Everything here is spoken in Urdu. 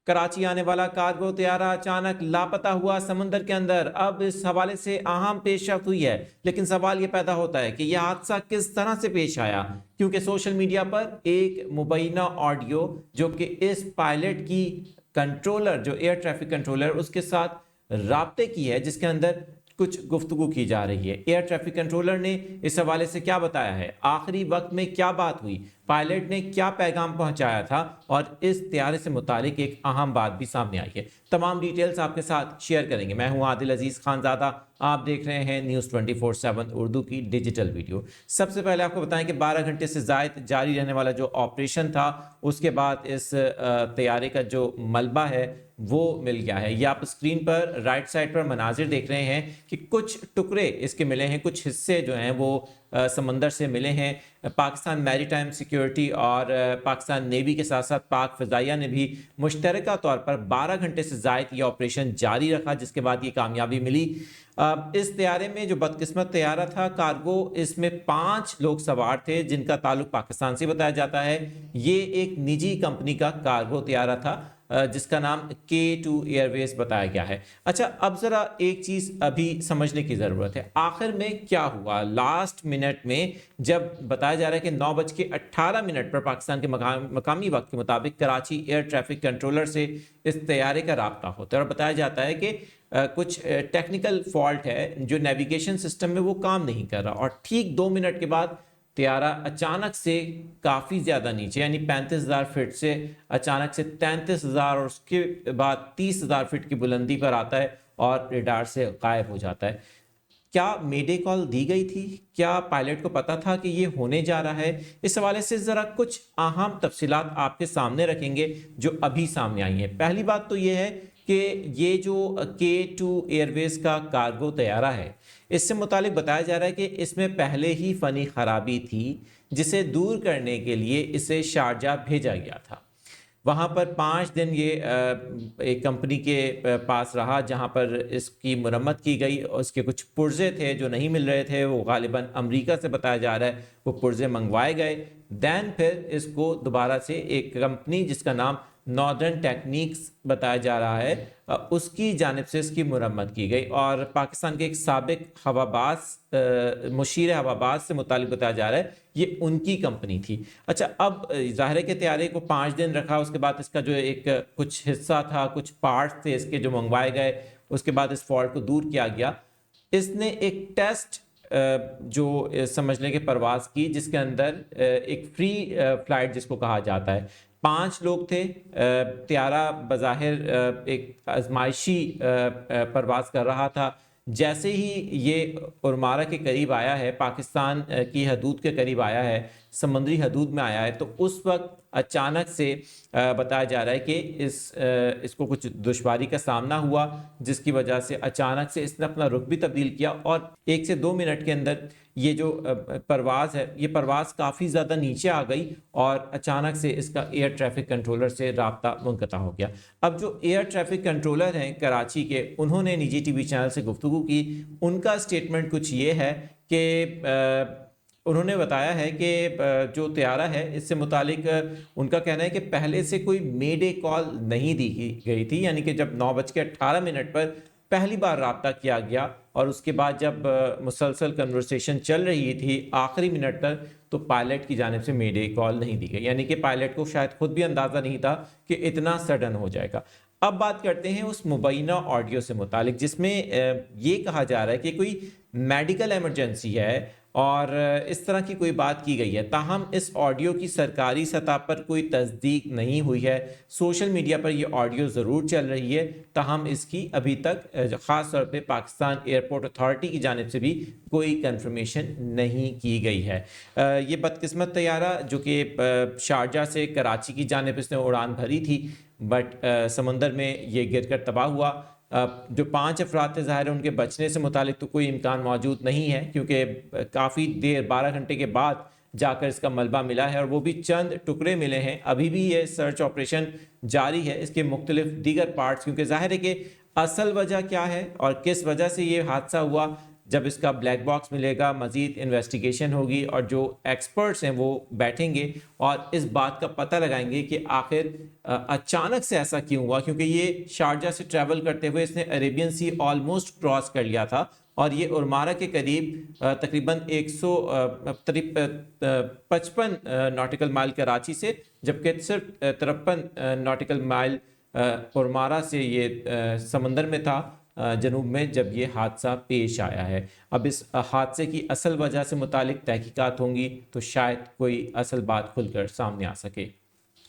کراچی آنے والا کارگو طیارہ اچانک لاپتہ ہوا سمندر کے اندر۔ اب اس حوالے سے اہم پیش رفت ہوئی ہے، لیکن سوال یہ پیدا ہوتا ہے کہ یہ حادثہ کس طرح سے پیش آیا، کیونکہ سوشل میڈیا پر ایک مبینہ آڈیو جو کہ اس پائلٹ کی کنٹرولر، جو ایئر ٹریفک کنٹرولر، اس کے ساتھ رابطے کی ہے، جس کے اندر کچھ گفتگو کی جا رہی ہے۔ ایئر ٹریفک کنٹرولر نے اس حوالے سے کیا بتایا ہے، آخری وقت میں کیا بات ہوئی، پائلٹ نے کیا پیغام پہنچایا تھا، اور اس طیارے سے متعلق ایک اہم بات بھی سامنے آئی ہے۔ تمام ڈیٹیلز آپ کے ساتھ شیئر کریں گے۔ میں ہوں عادل عزیز خانزادہ، آپ دیکھ رہے ہیں نیوز 24/7 اردو کی ڈیجیٹل ویڈیو۔ سب سے پہلے آپ کو بتائیں کہ 12 گھنٹے سے زائد جاری رہنے والا جو آپریشن تھا، اس کے بعد اس طیارے کا جو ملبہ ہے وہ مل گیا ہے۔ یہ آپ اسکرین پر رائٹ سائڈ پر مناظر دیکھ رہے ہیں کہ کچھ ٹکڑے اس کے ملے ہیں، کچھ حصے جو ہیں وہ سمندر سے ملے ہیں۔ پاکستان میری ٹائم سیکیورٹی اور پاکستان نیوی کے ساتھ ساتھ پاک فضائیہ نے بھی مشترکہ طور پر 12 گھنٹے سے زائد یہ آپریشن جاری رکھا، جس کے بعد یہ کامیابی ملی۔ اس طیارے میں جو بدقسمت طیارہ تھا کارگو، اس میں 5 لوگ سوار تھے جن کا تعلق پاکستان سے بتایا جاتا ہے۔ یہ ایک نجی کمپنی کا کارگو طیارہ تھا جس کا نام K2 ایئر ویز بتایا گیا ہے۔ اچھا، اب ذرا ایک چیز ابھی سمجھنے کی ضرورت ہے، آخر میں کیا ہوا لاسٹ منٹ میں، جب بتایا جا رہا ہے کہ 9:18 پر پاکستان کے مقامی وقت کے مطابق کراچی ایئر ٹریفک کنٹرولر سے اس طیارے کا رابطہ ہوتا ہے، اور بتایا جاتا ہے کہ کچھ ٹیکنیکل فالٹ ہے، جو نیویگیشن سسٹم میں وہ کام نہیں کر رہا، اور ٹھیک 2 منٹ کے بعد طیارہ اچانک سے کافی زیادہ نیچے، یعنی 35,000 فٹ سے اچانک سے 33,000 اور اس کے بعد 30,000 فٹ کی بلندی پر آتا ہے اور ریڈار سے غائب ہو جاتا ہے۔ کیا میڈے کال دی گئی تھی؟ کیا پائلٹ کو پتا تھا کہ یہ ہونے جا رہا ہے؟ اس حوالے سے ذرا کچھ اہم تفصیلات آپ کے سامنے رکھیں گے جو ابھی سامنے آئی ہیں۔ پہلی بات تو یہ ہے کہ یہ جو K2 ایئر ویز کا کارگو طیارہ ہے، اس سے متعلق بتایا جا رہا ہے کہ اس میں پہلے ہی فنی خرابی تھی، جسے دور کرنے کے لیے اسے شارجہ بھیجا گیا تھا۔ وہاں پر 5 دن یہ ایک کمپنی کے پاس رہا، جہاں پر اس کی مرمت کی گئی، اور اس کے کچھ پرزے تھے جو نہیں مل رہے تھے، وہ غالباً امریکہ سے بتایا جا رہا ہے وہ پرزے منگوائے گئے۔ دین پھر اس کو دوبارہ سے ایک کمپنی جس کا نام ناردرن ٹیکنیکس بتایا جا رہا ہے، اس کی جانب سے اس کی مرمت کی گئی، اور پاکستان کے ایک سابق ہواباز مشیر ہواباز سے متعلق بتایا جا رہا ہے یہ ان کی کمپنی تھی۔ اچھا، اب ظاہر ہے کہ طیارے کو 5 دن رکھا، اس کے بعد اس کا جو ایک کچھ حصہ تھا، کچھ پارٹس تھے اس کے جو منگوائے گئے، اس کے بعد اس فالٹ کو دور کیا گیا۔ اس نے ایک ٹیسٹ جو سمجھ لیں کہ پرواز کی، جس کے اندر ایک فری فلائٹ جس کو کہا جاتا ہے، 5 لوگ تھے۔ طیارہ بظاہر ایک آزمائشی پرواز کر رہا تھا۔ جیسے ہی یہ ارمارا کے قریب آیا ہے، پاکستان کی حدود کے قریب آیا ہے، سمندری حدود میں آیا ہے، تو اس وقت اچانک سے بتایا جا رہا ہے کہ اس کو کچھ دشواری کا سامنا ہوا، جس کی وجہ سے اچانک سے اس نے اپنا رخ بھی تبدیل کیا، اور 1 سے 2 منٹ کے اندر یہ جو پرواز ہے، یہ پرواز کافی زیادہ نیچے آ گئی، اور اچانک سے اس کا ایئر ٹریفک کنٹرولر سے رابطہ منقطع ہو گیا۔ اب جو ایئر ٹریفک کنٹرولر ہیں کراچی کے، انہوں نے نجی ٹی وی چینل سے گفتگو کی۔ ان کا سٹیٹمنٹ کچھ یہ ہے کہ انہوں نے بتایا ہے کہ جو طیارہ ہے اس سے متعلق ان کا کہنا ہے کہ پہلے سے کوئی میڈے کال نہیں دی گئی تھی، یعنی کہ جب 9:18 پر پہلی بار رابطہ کیا گیا، اور اس کے بعد جب مسلسل کنورسیشن چل رہی تھی آخری منٹ تک، تو پائلٹ کی جانب سے میڈے کال نہیں دی گئی، یعنی کہ پائلٹ کو شاید خود بھی اندازہ نہیں تھا کہ اتنا سڈن ہو جائے گا۔ اب بات کرتے ہیں اس مبینہ آڈیو سے متعلق، جس میں یہ کہا جا رہا ہے کہ کوئی میڈیکل ایمرجنسی ہے اور اس طرح کی کوئی بات کی گئی ہے، تاہم اس آڈیو کی سرکاری سطح پر کوئی تصدیق نہیں ہوئی ہے۔ سوشل میڈیا پر یہ آڈیو ضرور چل رہی ہے، تاہم اس کی ابھی تک خاص طور پہ پاکستان ایئرپورٹ اتھارٹی کی جانب سے بھی کوئی کنفرمیشن نہیں کی گئی ہے۔ یہ بدقسمت طیارہ جو کہ شارجہ سے کراچی کی جانب اس نے اڑان بھری تھی، بٹ سمندر میں یہ گر کر تباہ ہوا۔ جو 5 افراد تھے، ظاہر ہے ان کے بچنے سے متعلق تو کوئی امکان موجود نہیں ہے، کیونکہ کافی دیر 12 گھنٹے کے بعد جا کر اس کا ملبہ ملا ہے، اور وہ بھی چند ٹکڑے ملے ہیں۔ ابھی بھی یہ سرچ آپریشن جاری ہے، اس کے مختلف دیگر پارٹس، کیونکہ ظاہر ہے کہ اصل وجہ کیا ہے اور کس وجہ سے یہ حادثہ ہوا جب اس کا بلیک باکس ملے گا مزید انویسٹیگیشن ہوگی اور جو ایکسپرٹس ہیں وہ بیٹھیں گے اور اس بات کا پتہ لگائیں گے کہ آخر اچانک سے ایسا کیوں ہوا، کیونکہ یہ شارجہ سے ٹریول کرتے ہوئے اس نے عریبین سی آلموسٹ کراس کر لیا تھا اور یہ ارمارا کے قریب تقریباً 155 ناٹیکل مائل کراچی سے، جبکہ صرف 53 ناٹیکل مائل ارمارا سے یہ سمندر میں تھا جنوب میں جب یہ حادثہ پیش آیا ہے۔ اب اس حادثے کی اصل وجہ سے متعلق تحقیقات ہوں گی تو شاید کوئی اصل بات کھل کر سامنے آ سکے۔